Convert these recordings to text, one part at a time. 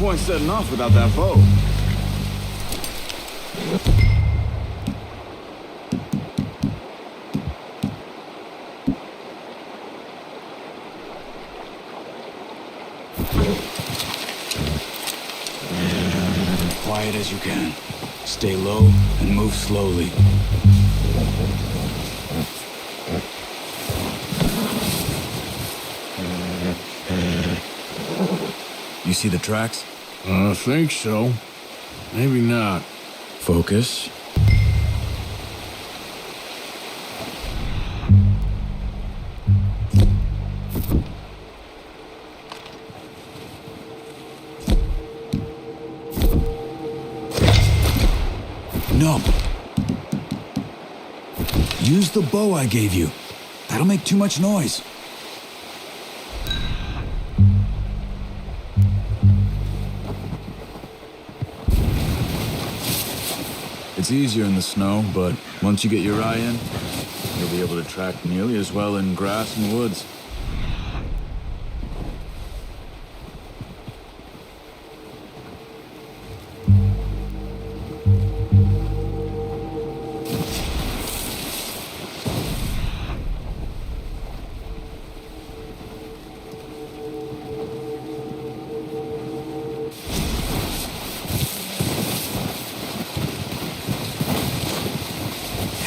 point setting off without that bow. Quiet as you can. Stay low and move slowly. You see the tracks? I think so. Maybe not. Focus. No. Use the bow I gave you. That'll make too much noise. It's easier in the snow, but once you get your eye in, you'll be able to track nearly as well in grass and woods.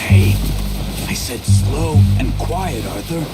Hey, I said slow and quiet, Arthur.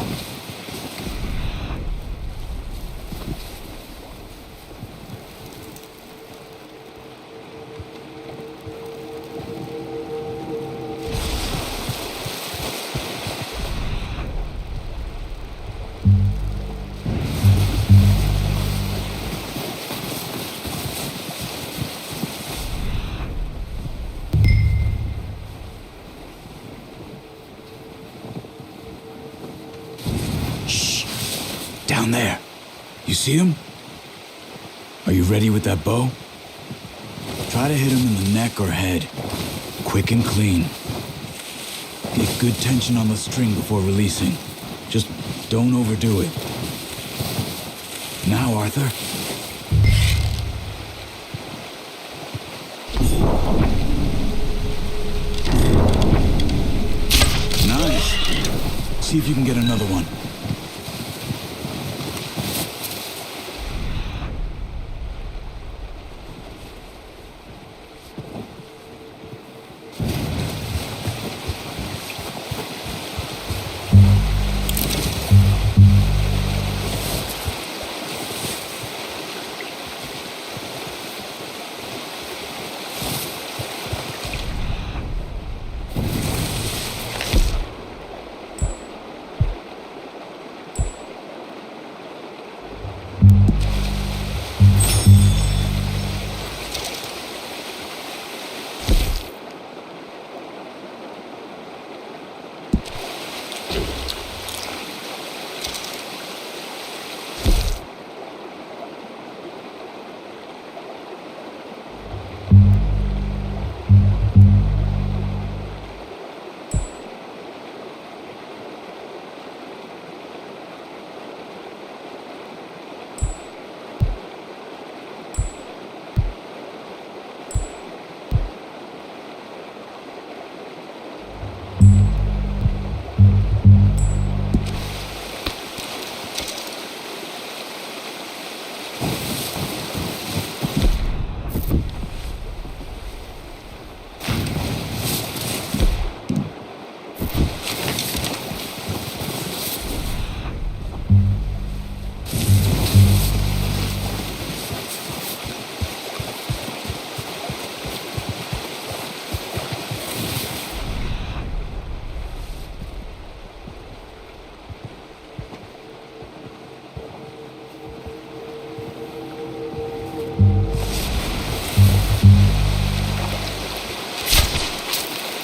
Down there. You see him? Are you ready with that bow? Try to hit him in the neck or head. Quick and clean. Get good tension on the string before releasing. Just don't overdo it. Now, Arthur. Nice. See if you can get another one.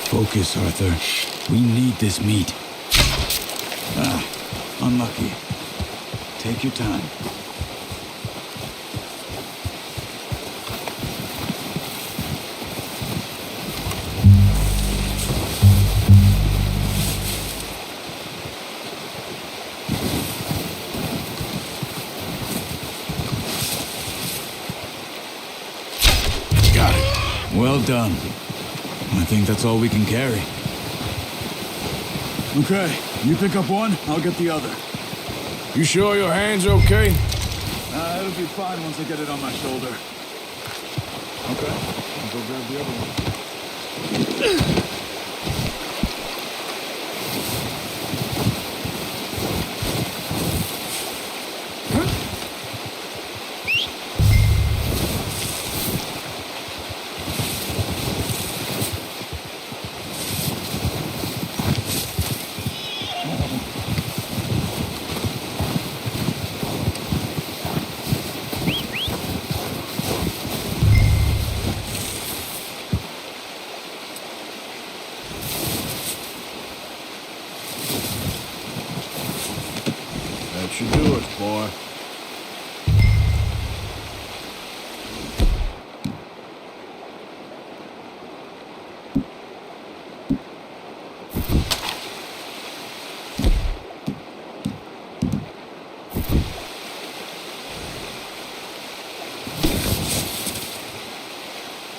Focus, Arthur. We need this meat. Ah, unlucky. Take your time. Well done. I think that's all we can carry. Okay, you pick up one, I'll get the other. You sure your hand's okay? It'll be fine once I get it on my shoulder. Okay, I'll go grab the other one. That should do it, boy.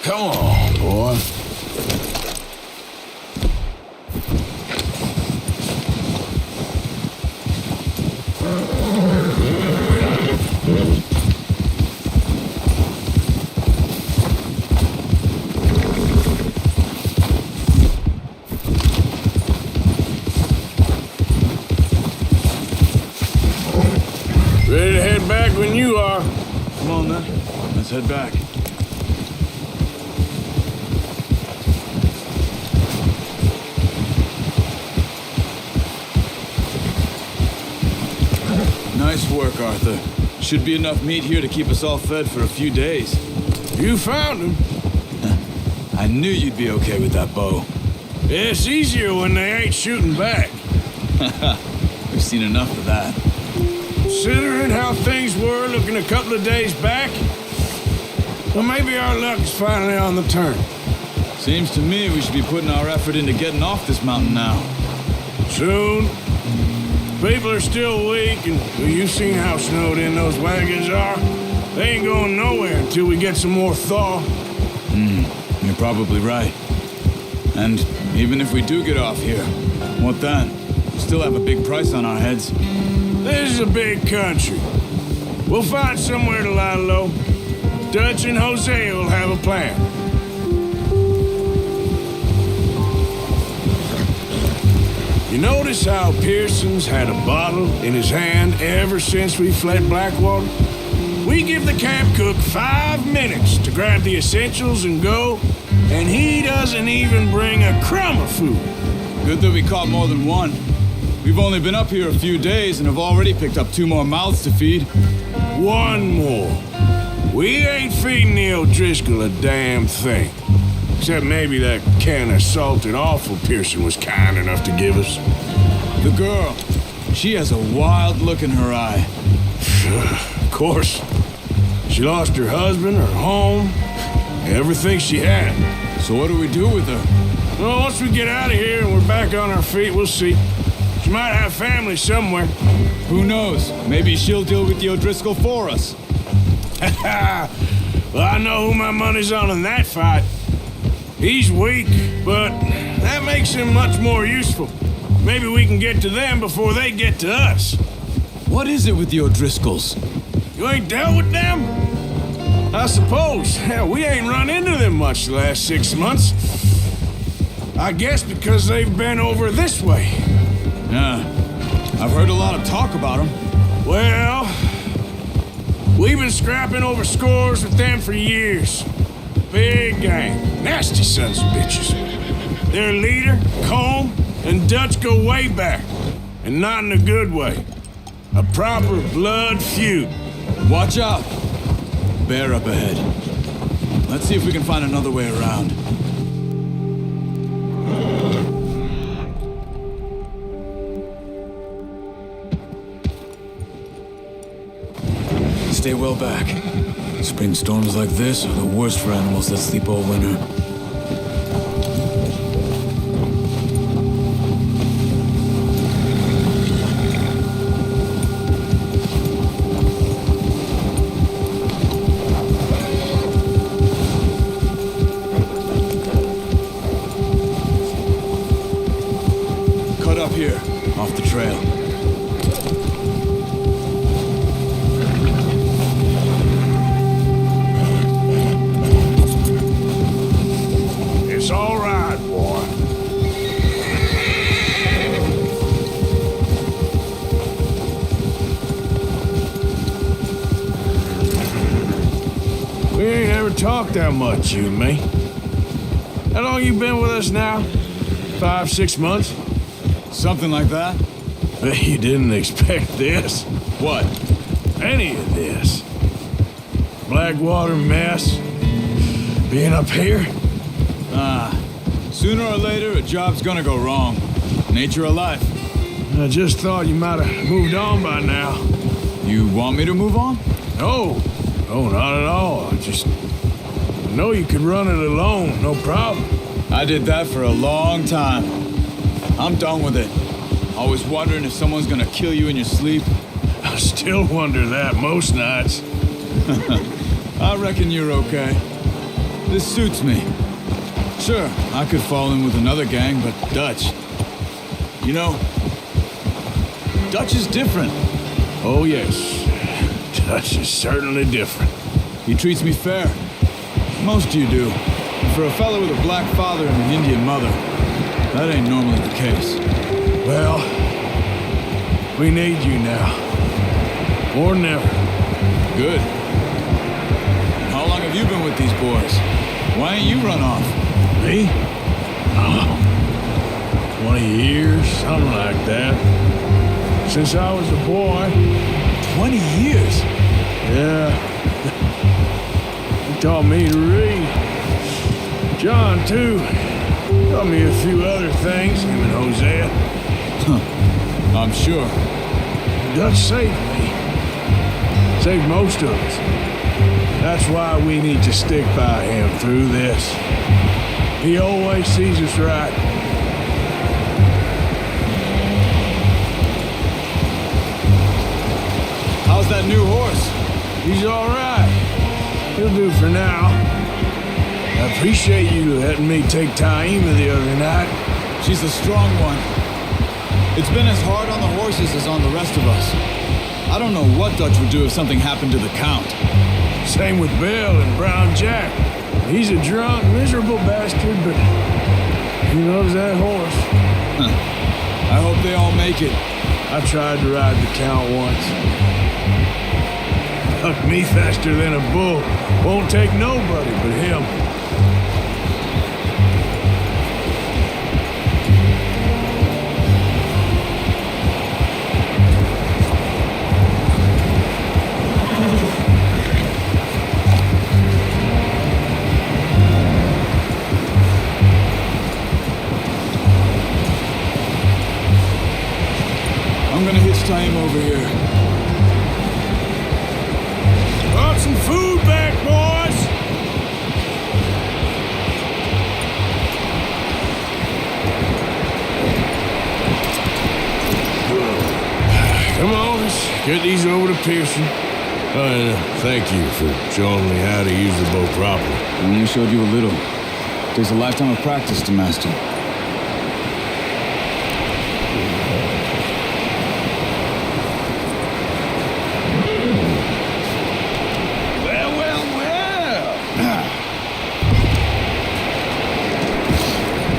Come on, boy. Ready to head back when you are. Come on then, let's head back. Nice work, Arthur. Should be enough meat here to keep us all fed for a few days. You found him. I knew you'd be okay with that bow. It's easier when they ain't shooting back. We've seen enough of that. Considering how things were looking a couple of days back, well, maybe our luck is finally on the turn. Seems to me we should be putting our effort into getting off this mountain now. Soon. People are still weak, and well, you've seen how snowed in those wagons are. They ain't going nowhere until we get some more thaw. You're probably right. And even if we do get off here, what then? We still have a big price on our heads. This is a big country. We'll find somewhere to lie low. Dutch and Jose will have a plan. You notice how Pearson's had a bottle in his hand ever since we fled Blackwater? We give the camp cook 5 minutes to grab the essentials and go, and he doesn't even bring a crumb of food. Good that we caught more than one. We've only been up here a few days and have already picked up 2 more mouths to feed. 1 more. We ain't feeding the O'Driscoll a damn thing. Except maybe that can of salted offal Pearson was kind enough to give us. The girl, she has a wild look in her eye. Of course. She lost her husband, her home, everything she had. So what do we do with her? Well, once we get out of here and we're back on our feet, we'll see. She might have family somewhere. Who knows? Maybe she'll deal with the O'Driscoll for us. Well, I know who my money's on in that fight. He's weak, but that makes him much more useful. Maybe we can get to them before they get to us. What is it with the O'Driscolls? You ain't dealt with them? I suppose. Hell, we ain't run into them much the last 6 months. I guess because they've been over this way. Yeah, I've heard a lot of talk about them. Well, we've been scrapping over scores with them for years. Big gang. Nasty sons of bitches. Their leader, Combe, and Dutch go way back. And not in a good way. A proper blood feud. Watch out! Bear up ahead. Let's see if we can find another way around. Stay well back. Spring storms like this are the worst for animals that sleep all winter. off the trail. It's all right, boy. We ain't ever talked that much, you and me. How long you been with us now? 5, 6 months? Something like that? Bet you didn't expect this. What? Any of this. Blackwater mess. Being up here? Sooner or later, a job's gonna go wrong. Nature of life. I just thought you might have moved on by now. You want me to move on? No. No, not at all. I know you could run it alone, no problem. I did that for a long time. I'm done with it. Always wondering if someone's gonna kill you in your sleep. I still wonder that most nights. I reckon you're okay. This suits me. Sure, I could fall in with another gang, but Dutch. You know, Dutch is different. Oh, yes. Dutch is certainly different. He treats me fair. Most of you do. And for a fellow with a black father and an Indian mother, that ain't normally the case. Well, we need you now. More than ever. Good. How long have you been with these boys? Why ain't you run off? Me? Oh, 20 years, something like that. Since I was a boy. 20 years? Yeah. He taught me to read. John, too. Taught me a few other things, him and Hosea. I'm sure. Dutch saved me. Saved most of us. That's why we need to stick by him through this. He always sees us right. How's that new horse? He's all right. He'll do for now. I appreciate you letting me take Taima the other night. She's the strong one. It's been as hard on the horses as on the rest of us. I don't know what Dutch would do if something happened to the Count. Same with Bill and Brown Jack. He's a drunk, miserable bastard, but he loves that horse. I hope they all make it. I tried to ride the Count once. Hucked me faster than a bull. Won't take nobody but him. I'm gonna hitch Taima over here. Brought some food back, boys! Come on, let's get these over to Pearson. Thank you for showing me how to use the boat properly. I only showed you a little. Takes a lifetime of practice to master.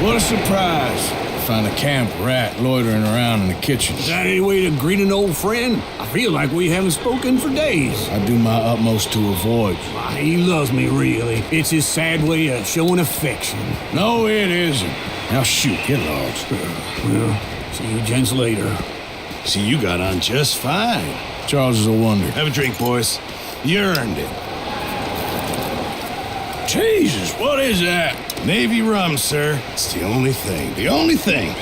What a surprise. Find a camp rat loitering around in the kitchen. Is that any way to greet an old friend? I feel like we haven't spoken for days. I do my utmost to avoid you. Why, he loves me, really. It's his sad way of showing affection. No, it isn't. Now shoot, get lost. Well, see you gents later. See, you got on just fine. Charles is a wonder. Have a drink, boys. You earned it. Jesus, what is that? Navy rum, sir. It's the only thing. The only thing.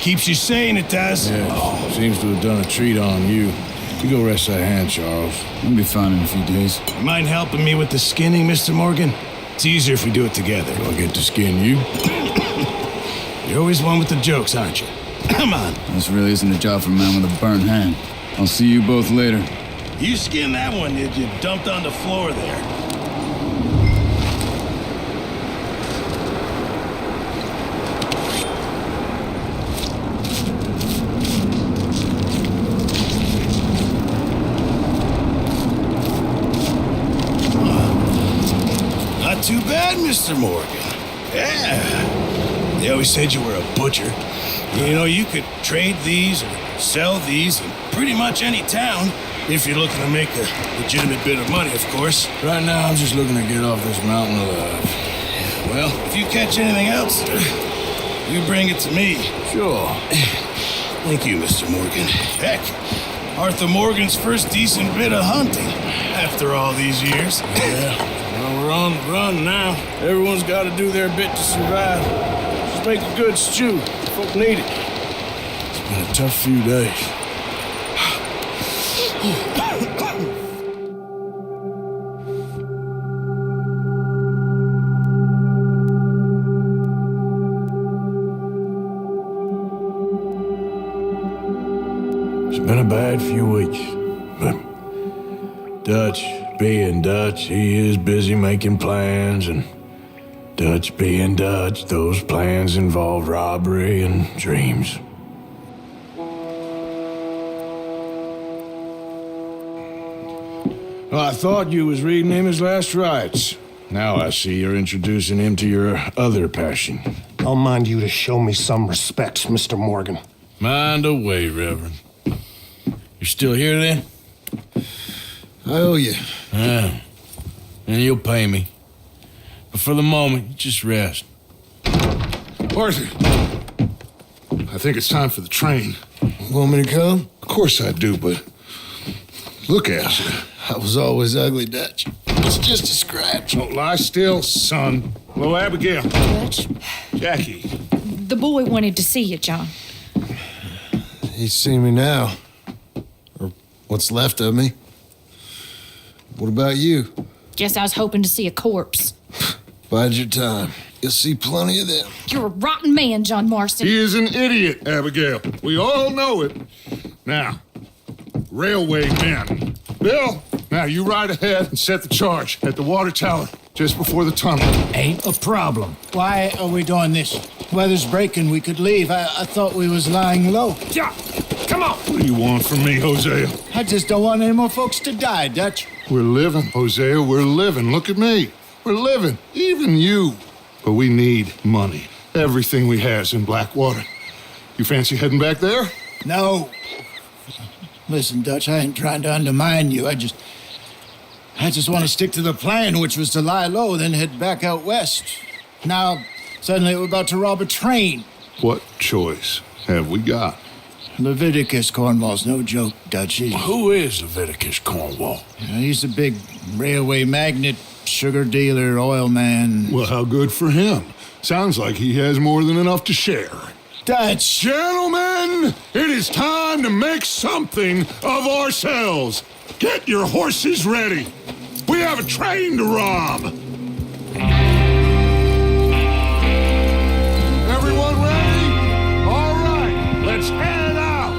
Keeps you sane, it does. Yeah, seems to have done a treat on you. You go rest that hand, Charles. We'll be fine in a few days. You mind helping me with the skinning, Mr. Morgan? It's easier if we do it together. Do I get to skin you? You're always one with the jokes, aren't you? Come on. This really isn't a job for a man with a burnt hand. I'll see you both later. You skinned that one, did you? Dumped on the floor there. not too bad, Mr. Morgan. Yeah. They always said you were a butcher. You know, you could trade these or sell these in pretty much any town if you're looking to make a legitimate bit of money, of course. Right now, I'm just looking to get off this mountain alive. Well, if you catch anything else, you bring it to me. Sure. Thank you, Mr. Morgan. Heck, Arthur Morgan's first decent bit of hunting after all these years. Yeah, well, we're on the run now. Everyone's got to do their bit to survive. Just make a good stew. Folk need it. It's been a tough few days. It's been a bad few weeks, but Dutch being Dutch, he is busy making plans, and Dutch being Dutch, those plans involve robbery and dreams. Well, I thought you was reading him his last rites. Now I see you're introducing him to your other passion. I'll mind you to show me some respect, Mr. Morgan. Mind away, Reverend. You're still here then? I owe you. Yeah. And you'll pay me. But for the moment, you just rest. Arthur, I think it's time for the train. Want me to come? Of course I do, but look at you. I was always ugly, Dutch. It's just a scratch. Don't lie still, son. Hello, Abigail. Dutch, Jackie. the boy wanted to see you, John. He's seen me now. Or what's left of me. What about you? Guess I was hoping to see a corpse. Bide your time. You'll see plenty of them. You're a rotten man, John Marston. He is an idiot, Abigail. We all know it. Now, railway men. Bill, now you ride ahead and set the charge at the water tower just before the tunnel. Ain't a problem. Why are we doing this? Weather's breaking. We could leave. I thought we was lying low. Yeah, come on. What do you want from me, Hosea? I just don't want any more folks to die, Dutch. We're living, Hosea. We're living. Look at me. We're living. Even you. But we need money. Everything we has in Blackwater. You fancy heading back there? No. Listen, Dutch, I ain't trying to undermine you. I just want to stick to the plan, which was to lie low, then head back out west. Now, suddenly we're about to rob a train. What choice have we got? Leviticus Cornwall's no joke, Dutch. Who is Leviticus Cornwall? He's a big railway magnate, sugar dealer, oil man. Well, how good for him. Sounds like he has more than enough to share. Dutch! Gentlemen, it is time to make something of ourselves. Get your horses ready. We have a train to rob. Everyone ready? All right, let's head out.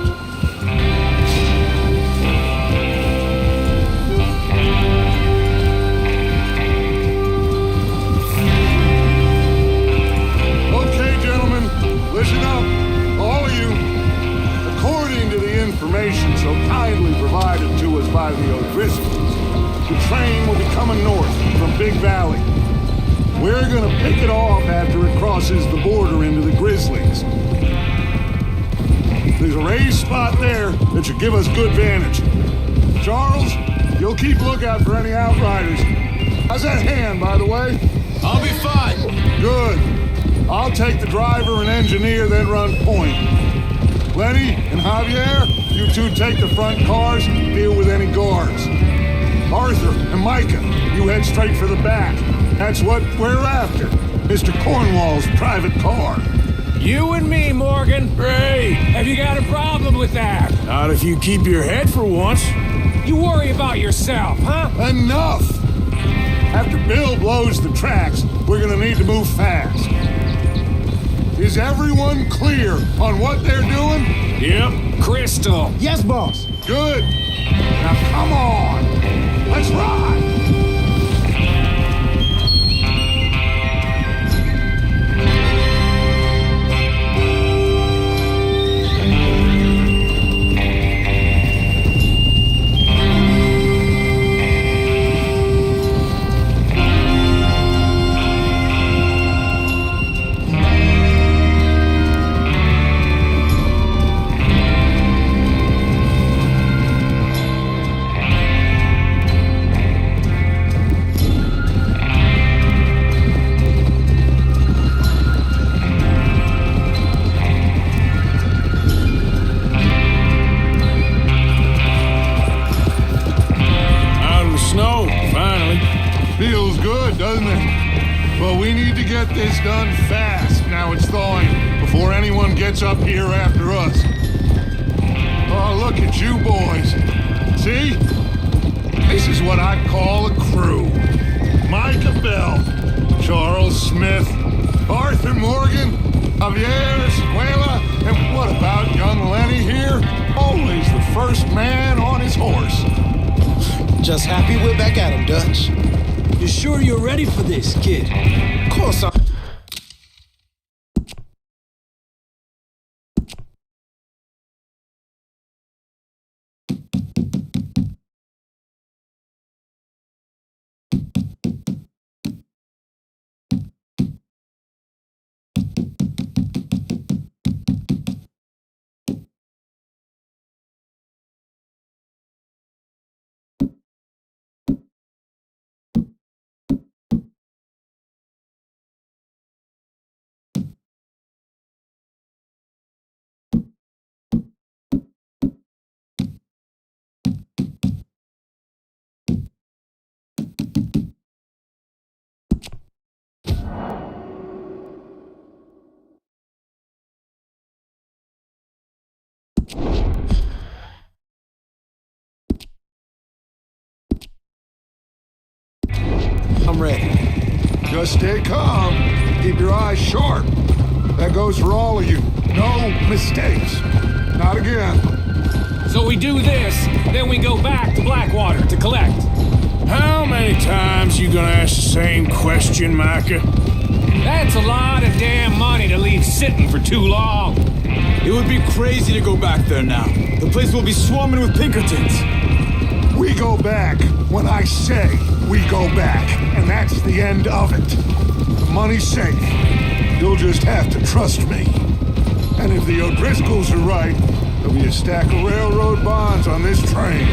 Okay, gentlemen, listen up, all of you. According to the information so kindly provided to us by the O'Driscolls, the train will be coming north from Big Valley. We're gonna pick it off after it crosses the border into the Grizzlies. There's a raised spot there that should give us good vantage. Charles, you'll keep lookout for any outriders. How's that hand, by the way? I'll be fine. Good. I'll take the driver and engineer, then run point. Lenny and Javier, you two take the front cars, deal with any guards. Arthur and Micah, you head straight for the back. That's what we're after. Mr. Cornwall's private car. You and me, Morgan. Great. Have you got a problem with that? Not if you keep your head for once. You worry about yourself, huh? Enough! After Bill blows the tracks, we're gonna need to move fast. Is everyone clear on what they're doing? Yep. Crystal. Yes, boss. Good. Now come on. Let's ride. But we need to get this done fast. Now it's thawing before anyone gets up here after us. Oh, look at you boys. See? This is what I call a crew. Micah Bell, Charles Smith, Arthur Morgan, Javier Escuela, and what about young Lenny here? Always the first man on his horse. Just happy we're back at him, Dutch. You sure you're ready for this, kid? Of course I'm... I'm ready. Just stay calm. Keep your eyes sharp. That goes for all of you. No mistakes. Not again. So we do this, then we go back to Blackwater to collect. How many times you gonna ask the same question, Micah? That's a lot of damn money to leave sitting for too long. It would be crazy to go back there now. The place will be swarming with Pinkertons. We go back when I say we go back, and that's the end of it. The money's safe. You'll just have to trust me. And if the O'Driscolls are right, there'll be a stack of railroad bonds on this train.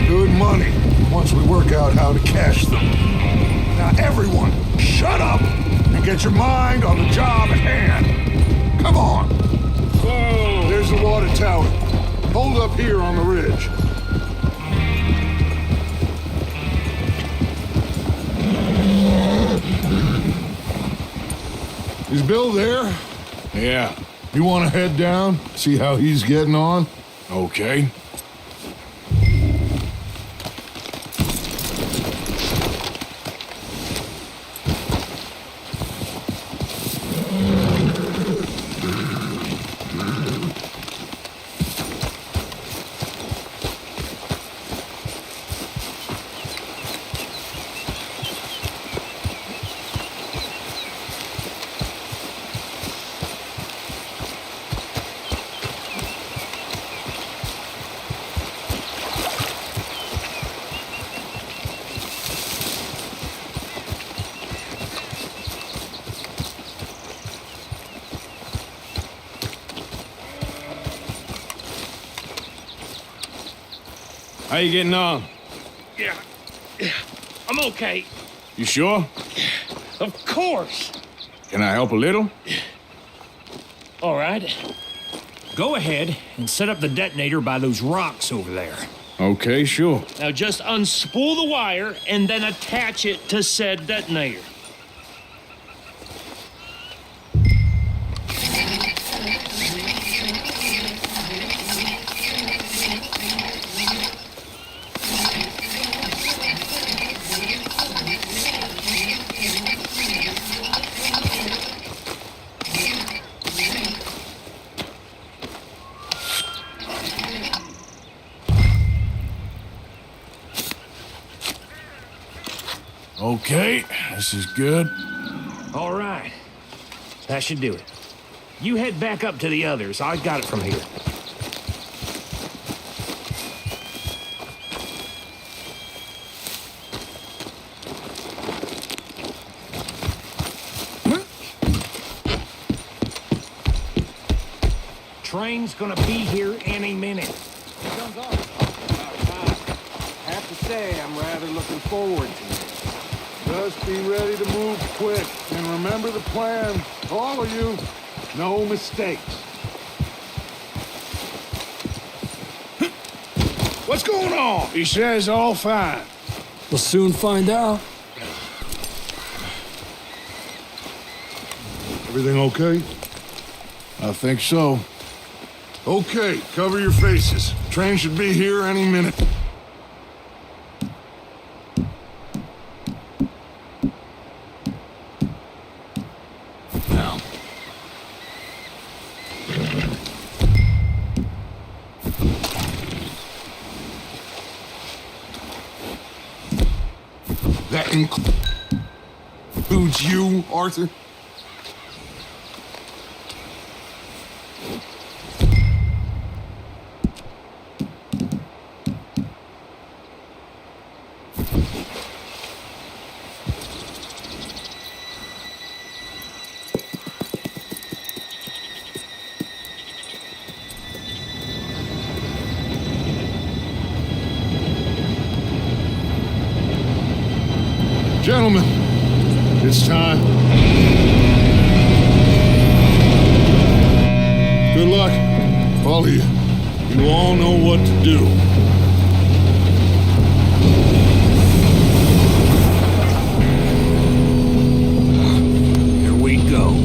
Good money, once we work out how to cash them. Now everyone, shut up and get your mind on the job at hand. Come on. Whoa. There's the water tower. Hold up here on the ridge. Is Bill there? Yeah, You want to head down, see how he's getting on? okay. How you getting on? Yeah, I'm okay. You sure? Of course. Can I help a little? All right. Go ahead and set up the detonator by those rocks over there. Okay, sure. Now just unspool the wire and then attach it to said detonator. Okay, this is good. All right. That should do it. You head back up to the others. I got it from here. Train's gonna be here any minute. Have to say, I'm rather looking forward to it. Just be ready to move quick. And remember the plan. All of you, no mistakes. What's going on? He says all fine. We'll soon find out. Everything okay? I think so. Okay, cover your faces. Train should be here any minute. Now. That includes you, Arthur? Gentlemen, it's time. Good luck, all of you. You all know what to do. Here we go.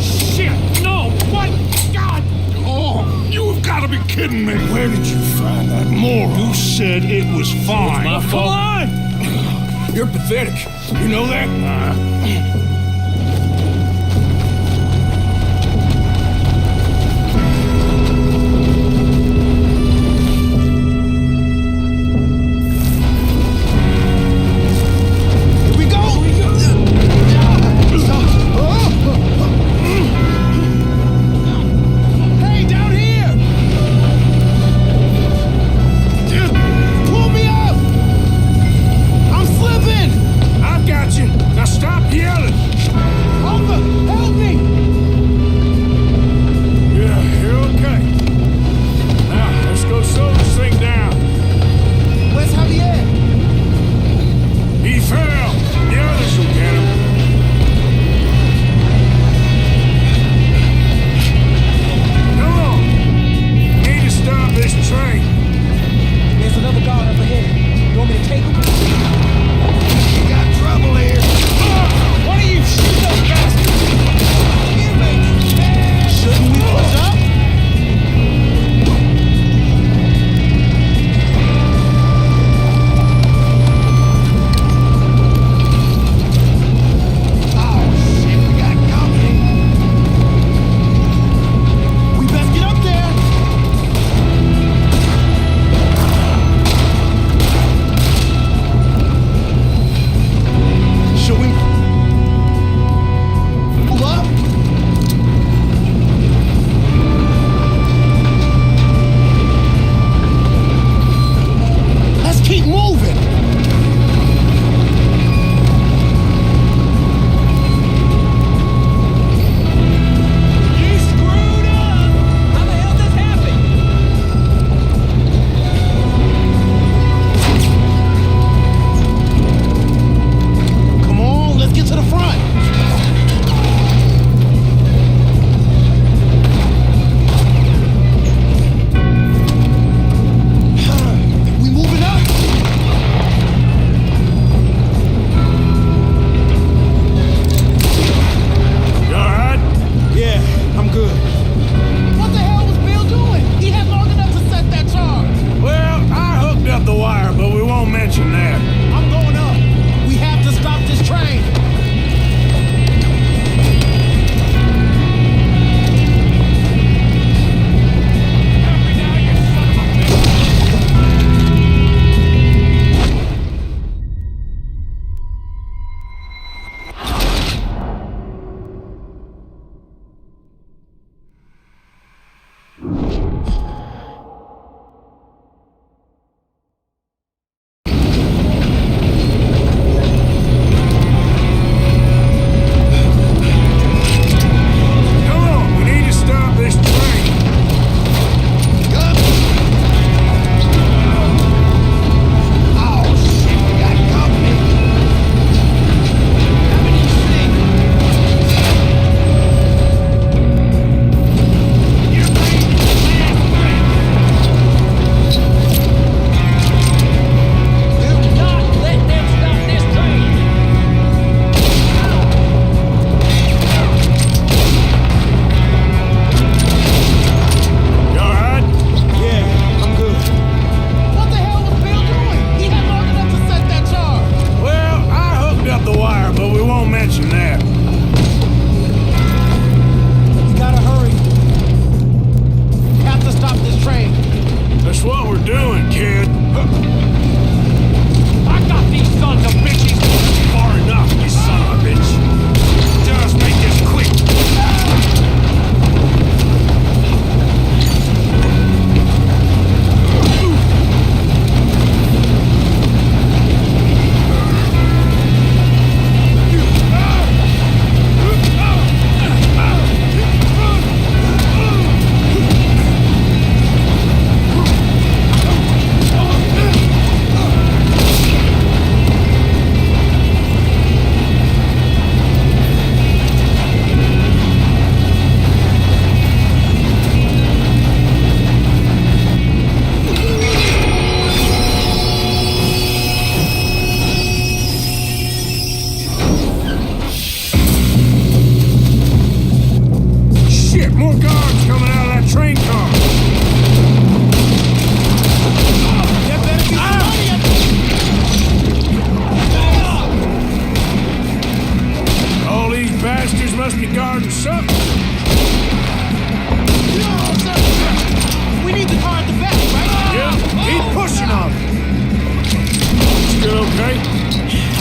Shit! No! What? God! Oh, you have got to be kidding me. Where did you find that moron? You said it was fine. My fault. Come on! You're pathetic. You know that? I've got you. Now stop yelling.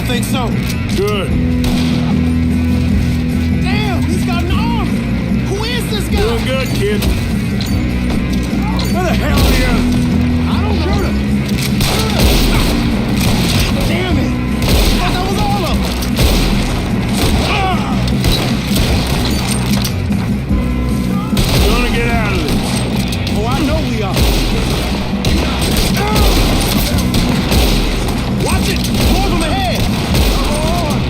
think so. Good. Damn, he's got an army. Who is this guy? Doing good, kid. Where the hell are you? I don't know. Damn it. I thought that was all of them. Gonna get out of this. Oh, I know we are. Watch it! More of them ahead!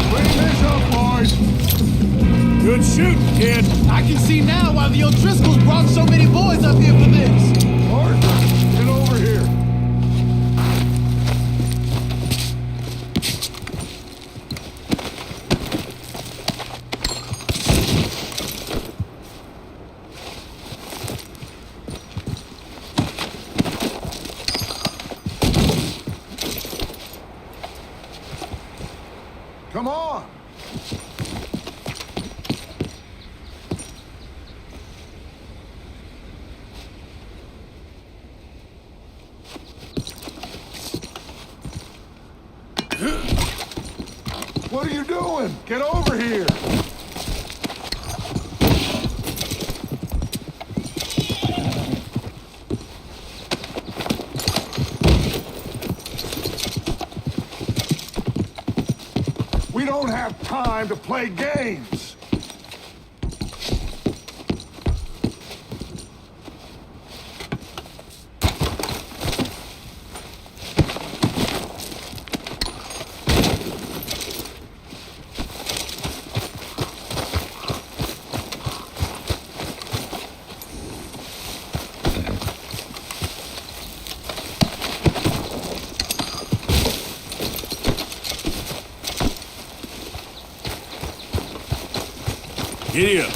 Bring this up, boys. Good shooting, kid. I can see now why the O'Driscolls brought so many boys up here for this. Arthur, get over here. Come on. What are you doing? Get over here. We don't have time to play games. Giddy up.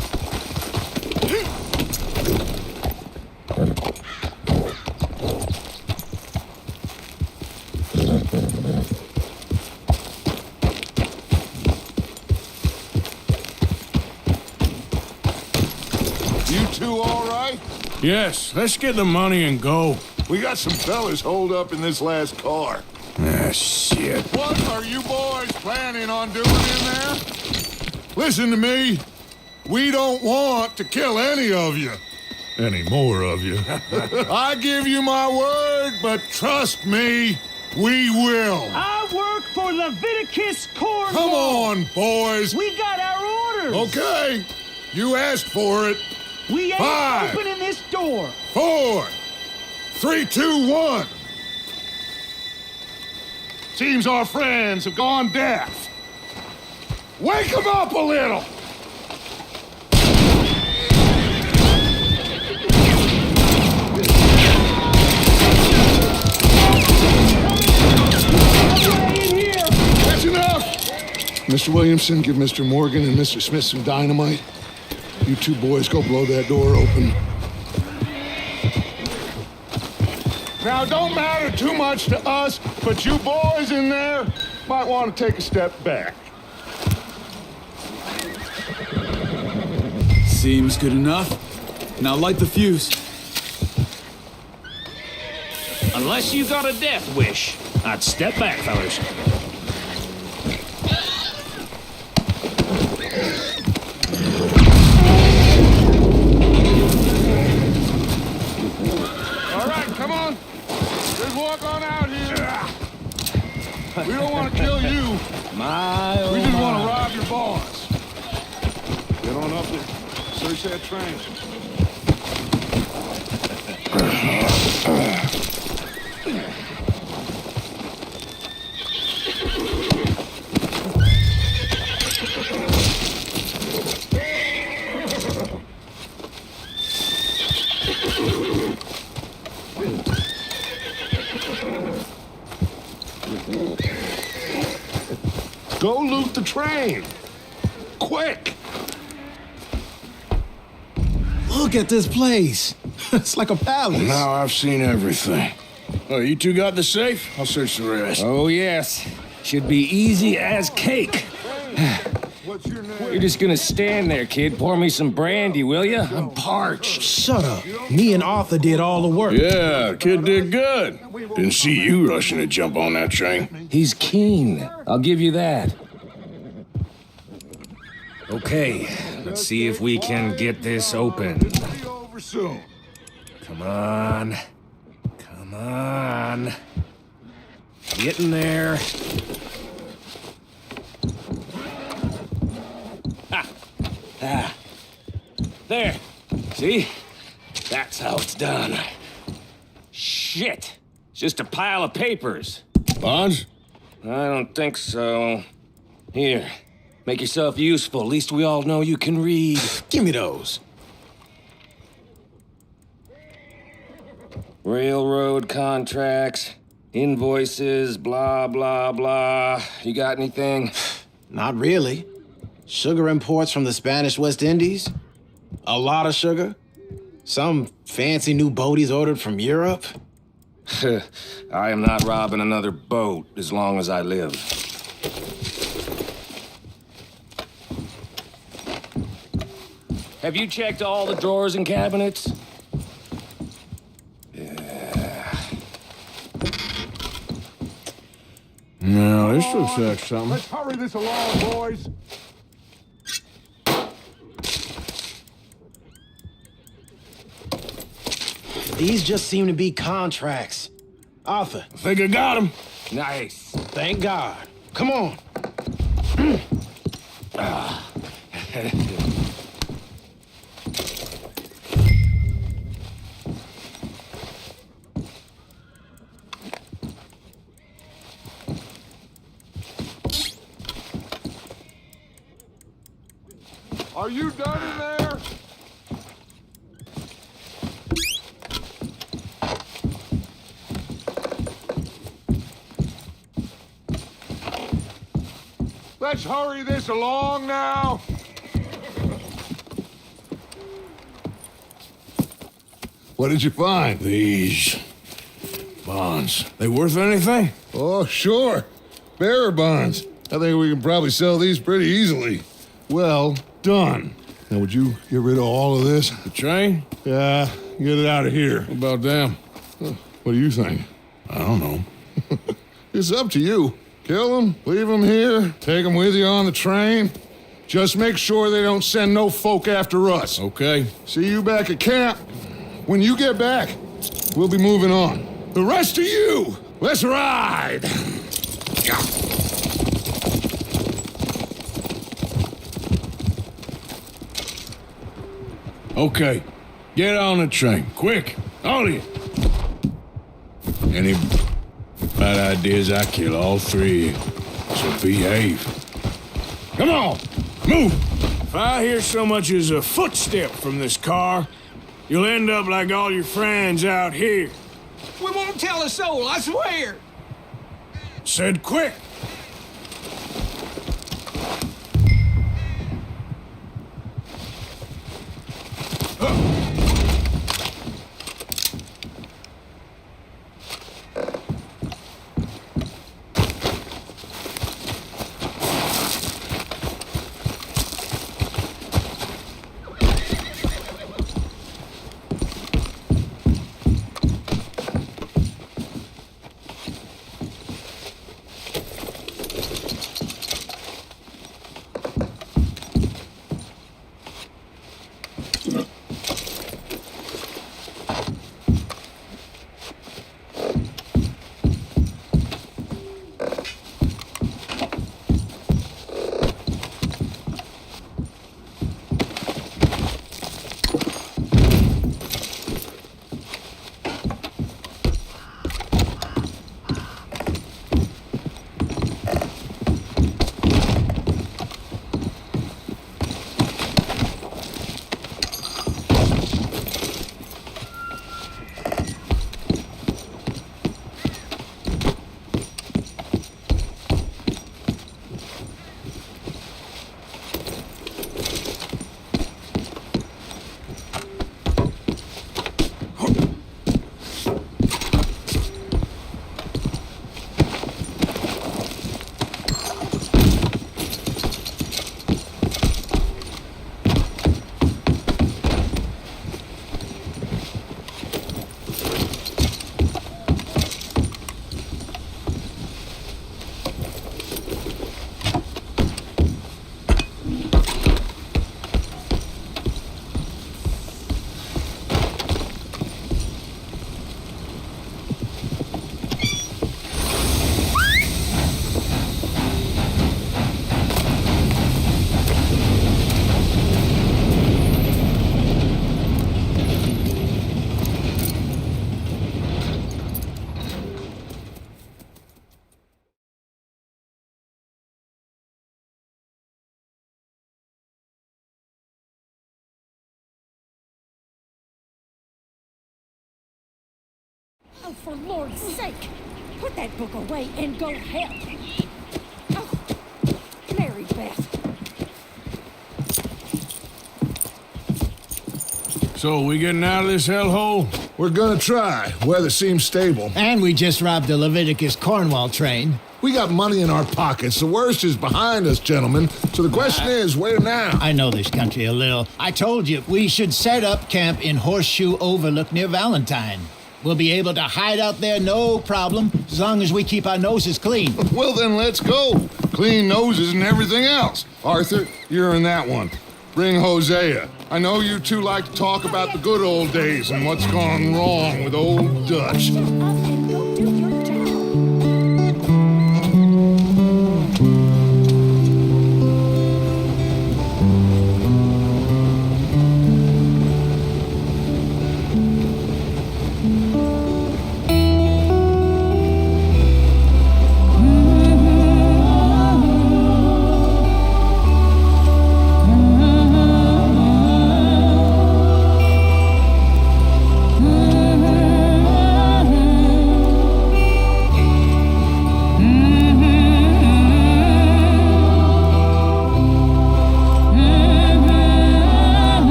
You two all right? Yes, let's get the money and go. We got some fellas holed up in this last car. Ah, shit. What are you boys planning on doing in there? Listen to me. We don't want to kill any of you. Any more of you. I give you my word, but trust me, we will. I work for Leviticus Cornwall. Come on, boys. We got our orders. Okay. You asked for it. We ain't 5, opening this door. 4, 3, 2, 1. Seems our friends have gone deaf. Wake them up a little. That's enough. Mr. Williamson, give Mr. Morgan and Mr. Smith some dynamite. You two boys go blow that door open. Now, don't matter too much to us, but you boys in there might want to take a step back. Seems good enough. Now light the fuse. Unless you got a death wish, I'd step back, fellas. All right, come on. Just walk on out here. We don't want to kill you. We just want to rob your boss. Get on up there. Search that train. Go loot the train. Quick. Look at this place. It's like a palace. Now I've seen everything. Oh, you two got the safe? I'll search the rest. Oh, yes. Should be easy as cake. What's your name? You're just gonna stand there, kid. Pour me some brandy, will you? I'm parched. Shut up. Me and Arthur did all the work. Yeah, kid did good. Didn't see you rushing to jump on that train. He's keen. I'll give you that. Okay, let's see if we can get this open. Be over soon. Come on. Come on. Get in there. Ah. There. See? That's how it's done. Shit. It's just a pile of papers. Bonds? I don't think so. Here. Make yourself useful. At least we all know you can read. Give me those. Railroad contracts, invoices, blah, blah, blah. You got anything? Not really. Sugar imports from the Spanish West Indies. A lot of sugar. Some fancy new boat he's ordered from Europe. I am not robbing another boat as long as I live. Have you checked all the drawers and cabinets? No, this looks like something. Let's hurry this along, boys. These just seem to be contracts. Arthur, I think I got him. Nice. thank God. Come on. Are you done in there? Let's hurry this along now. What did you find? These bonds. They worth anything? Oh, sure. Bearer bonds. I think we can probably sell these pretty easily. Well done. Now, would you get rid of all of this? The train? Yeah, get it out of here. What about them? What do you think? I don't know. It's up to you. Kill them, leave them here, take them with you on the train. Just make sure they don't send no folk after us. Okay. See you back at camp. When you get back, we'll be moving on. The rest of you, let's ride! Okay. Get on the train. Quick. All of you. Any bad ideas, I kill all three of you. So behave. Come on. Move. If I hear so much as a footstep from this car, you'll end up like all your friends out here. We won't tell a soul, I swear. Said quick. Oh, for Lord's sake, put that book away and go help. Oh, Mary Beth. So, we getting out of this hellhole? We're gonna try. Weather seems stable. And we just robbed the Leviticus Cornwall train. We got money in our pockets. The worst is behind us, gentlemen. So the question is, where now? I know this country a little. I told you, we should set up camp in Horseshoe Overlook near Valentine. We'll be able to hide out there, no problem, as long as we keep our noses clean. Well, then let's go. Clean noses and everything else. Arthur, you're in that one. Bring Hosea. I know you two like to talk about the good old days and what's gone wrong with old Dutch. And go do your job.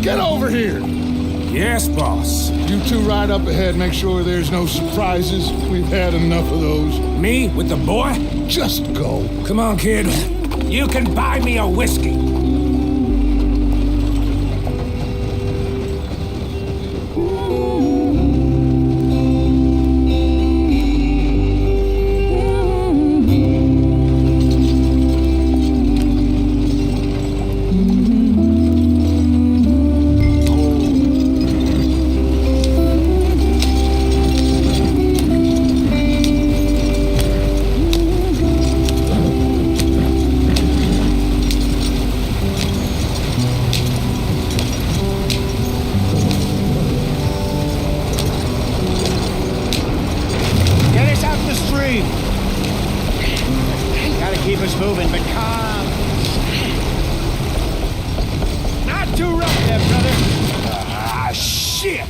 Get over here! Yes, boss. You two ride up ahead, make sure there's no surprises. We've had enough of those. Me with the boy? Just go. Come on, kid. You can buy me a whiskey. Keep us moving, but calm. Not too rough there, brother. Ah, shit!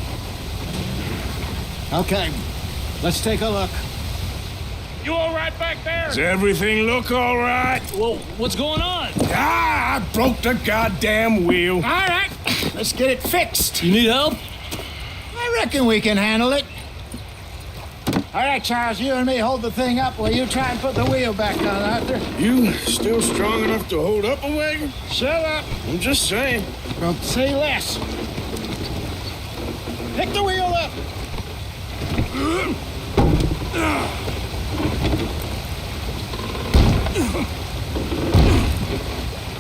Okay, let's take a look. You all right back there? Does everything look all right? Well, what's going on? Ah, I broke the goddamn wheel. All right, let's get it fixed. You need help? I reckon we can handle it. All right, Charles, you and me hold the thing up while you try and put the wheel back on, Arthur. You still strong enough to hold up a wagon? Shut up. I'm just saying. Well, say less. Pick the wheel up.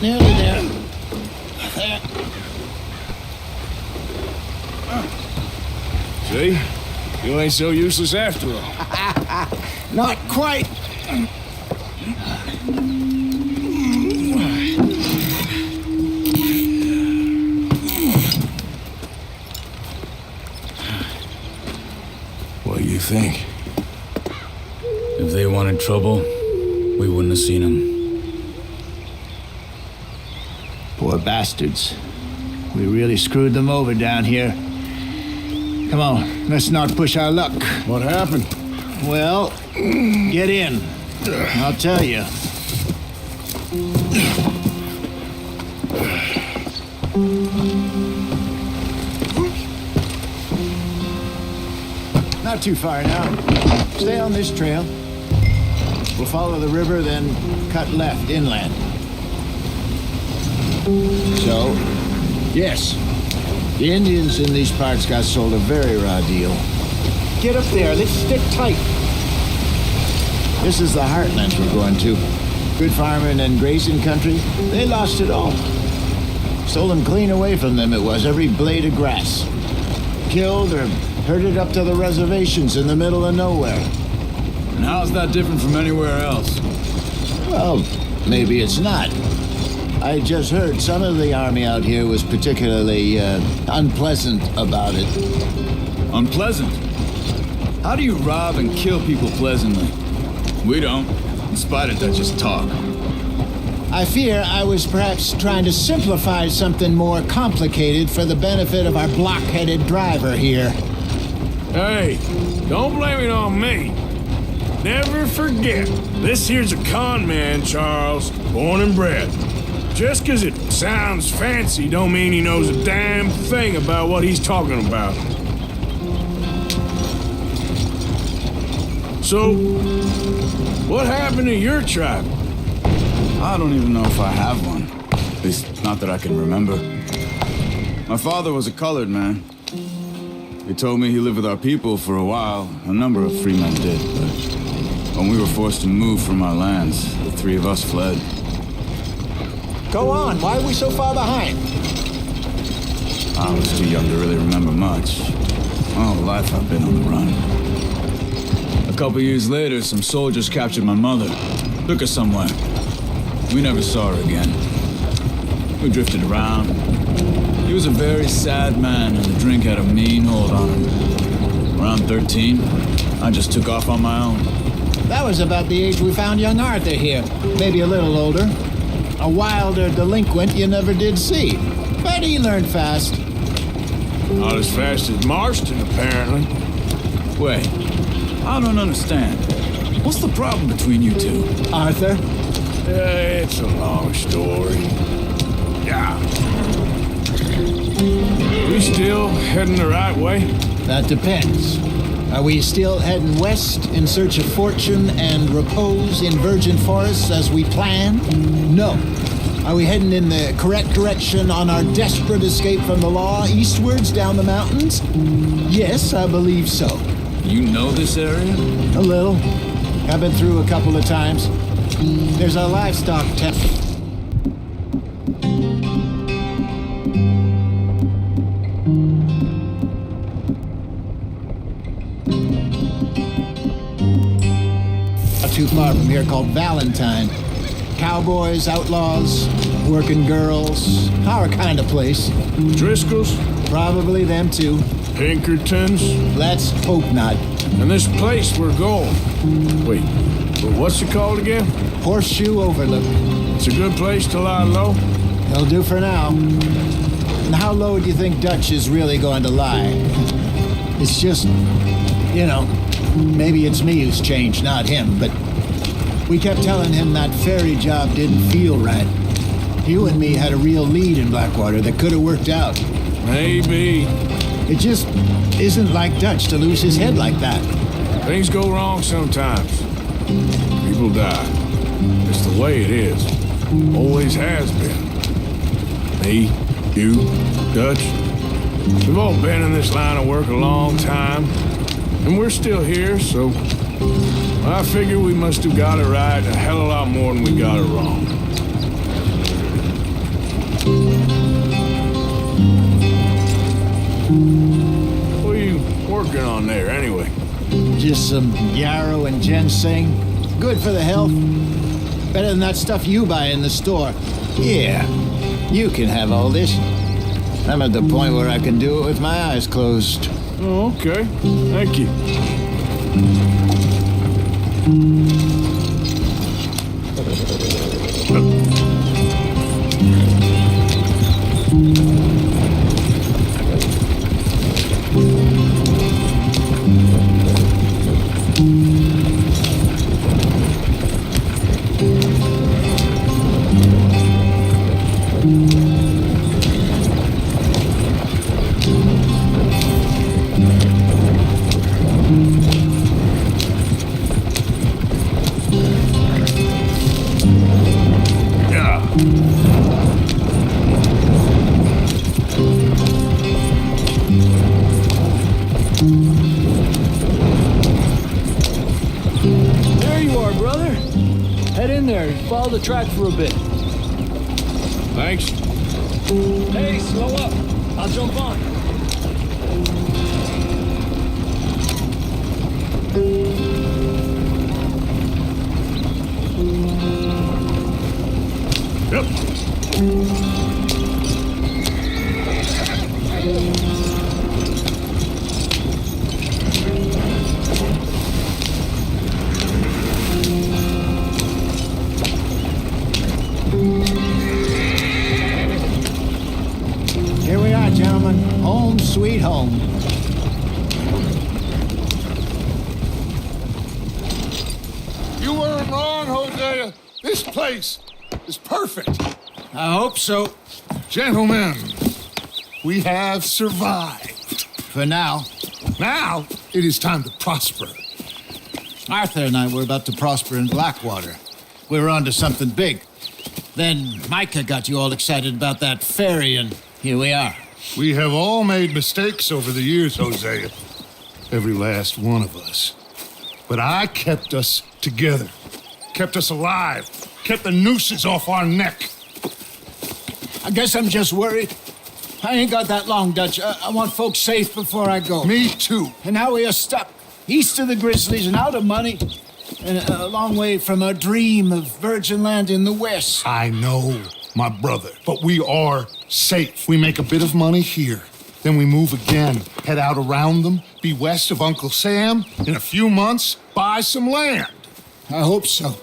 Nearly there. There. See? You ain't so useless after all. Not quite. What do you think? If they wanted trouble, we wouldn't have seen them. Poor bastards. We really screwed them over down here. Come on, let's not push our luck. What happened? Well, get in. I'll tell you. Not too far now. Stay on this trail. We'll follow the river, then cut left inland. So, yes, the Indians in these parts got sold a very raw deal. Get up there, let's stick tight. This is the heartland we're going to. Good farming and grazing country, they lost it all. Stolen clean away from them it was, every blade of grass. Killed or herded up to the reservations in the middle of nowhere. And how's that different from anywhere else? Well, maybe it's not. I just heard some of the army out here was particularly unpleasant about it. Unpleasant? How do you rob and kill people pleasantly? We don't, in spite of Dutch's talk. I fear I was perhaps trying to simplify something more complicated for the benefit of our block-headed driver here. Hey, don't blame it on me. Never forget, this here's a con man, Charles, born and bred. Just 'cause it sounds fancy don't mean he knows a damn thing about what he's talking about. So, what happened to your tribe? I don't even know if I have one. At least, not that I can remember. My father was a colored man. He told me he lived with our people for a while. A number of free men did, but when we were forced to move from our lands, the three of us fled. Go on, why are we so far behind? I was too young to really remember much. All the life I've been on the run. A couple years later, some soldiers captured my mother, took her somewhere. We never saw her again. We drifted around. He was a very sad man, and the drink had a mean hold on him. Around 13, I just took off on my own. That was about the age we found young Arthur here. Maybe a little older. A wilder delinquent you never did see. But he learned fast. Not as fast as Marston, apparently. Wait, I don't understand. What's the problem between you two? Arthur? It's a long story. Yeah. We still heading the right way? That depends. Are we still heading west in search of fortune and repose in virgin forests as we planned? No. Are we heading in the correct direction on our desperate escape from the law eastwards down the mountains? Yes, I believe so. You know this area? A little. I've been through a couple of times. There's a livestock town. Not too far from here called Valentine. Cowboys, outlaws, working girls, our kind of place. Driscoll's? Probably them too. Pinkertons? Let's hope not. And this place we're going. Wait, what's it called again? Horseshoe Overlook. It's a good place to lie low? It'll do for now. And how low do you think Dutch is really going to lie? It's just, you know, maybe it's me who's changed, not him, but we kept telling him that ferry job didn't feel right. You and me had a real lead in Blackwater that could have worked out. Maybe. It just isn't like Dutch to lose his head like that. Things go wrong sometimes. People die. It's the way it is. Always has been. Me, you, Dutch. We've all been in this line of work a long time. And we're still here, so I figure we must have got it right a hell of a lot more than we got it wrong. What are you working on there, anyway? Just some yarrow and ginseng. Good for the health. Better than that stuff you buy in the store. Yeah, you can have all this. I'm at the point where I can do it with my eyes closed. Oh, okay. Thank you. Follow the track for a bit. Thanks. Hey, slow up. I'll jump on. Here we are, gentlemen. Home sweet home. You weren't wrong, Hosea. This place is perfect. I hope so. Gentlemen, we have survived. For now. Now, it is time to prosper. Arthur and I were about to prosper in Blackwater. We were onto something big. Then Micah got you all excited about that ferry, and here we are. We have all made mistakes over the years, Hosea. Every last one of us. But I kept us together. Kept us alive. Kept the nooses off our neck. I guess I'm just worried. I ain't got that long, Dutch. I want folks safe before I go. Me too. And now we are stuck. East of the Grizzlies and out of money. And a long way from our dream of virgin land in the west. I know, my brother. But we are safe. We make a bit of money here. Then we move again. Head out around them. Be west of Uncle Sam. In a few months, buy some land. I hope so.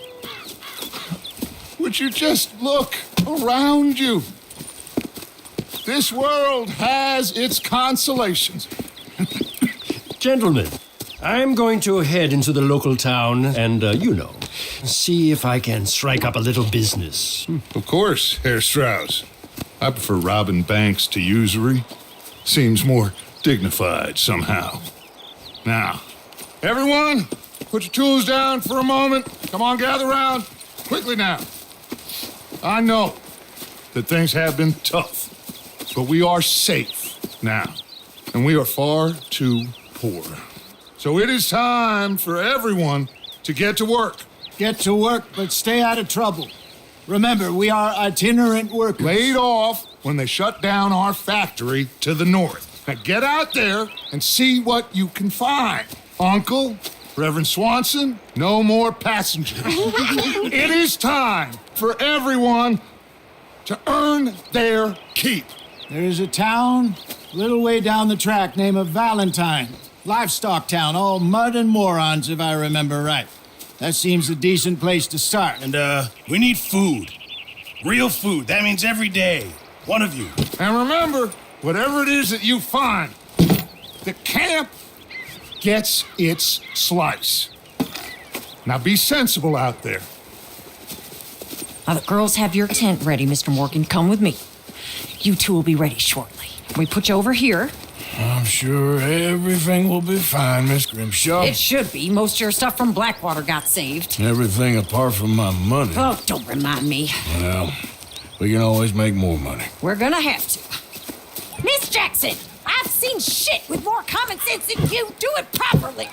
Would you just look around you? This world has its consolations. Gentlemen, I'm going to head into the local town and, see if I can strike up a little business. Of course, Herr Strauss. I prefer robbing banks to usury. Seems more dignified somehow. Now, everyone, put your tools down for a moment. Come on, gather round. Quickly now. I know that things have been tough, but we are safe now, and we are far too poor. So it is time for everyone to get to work. Get to work, but stay out of trouble. Remember, we are itinerant workers. Laid off when they shut down our factory to the north. Now get out there and see what you can find. Uncle, Reverend Swanson, no more passengers. It is time for everyone to earn their keep. There is a town a little way down the track named Valentine. Livestock town, all mud and morons, if I remember right. That seems a decent place to start. And, we need food. Real food. That means every day. One of you. And remember, whatever it is that you find, the camp gets its slice. Now be sensible out there. Now the girls have your tent ready, Mr. Morgan. Come with me. You two will be ready shortly. We put you over here. I'm sure everything will be fine, Miss Grimshaw. It should be. Most of your stuff from Blackwater got saved. Everything apart from my money. Oh, don't remind me. Well, we can always make more money. We're gonna have to. Miss Jackson, I've seen shit with more common sense than you. Do it properly.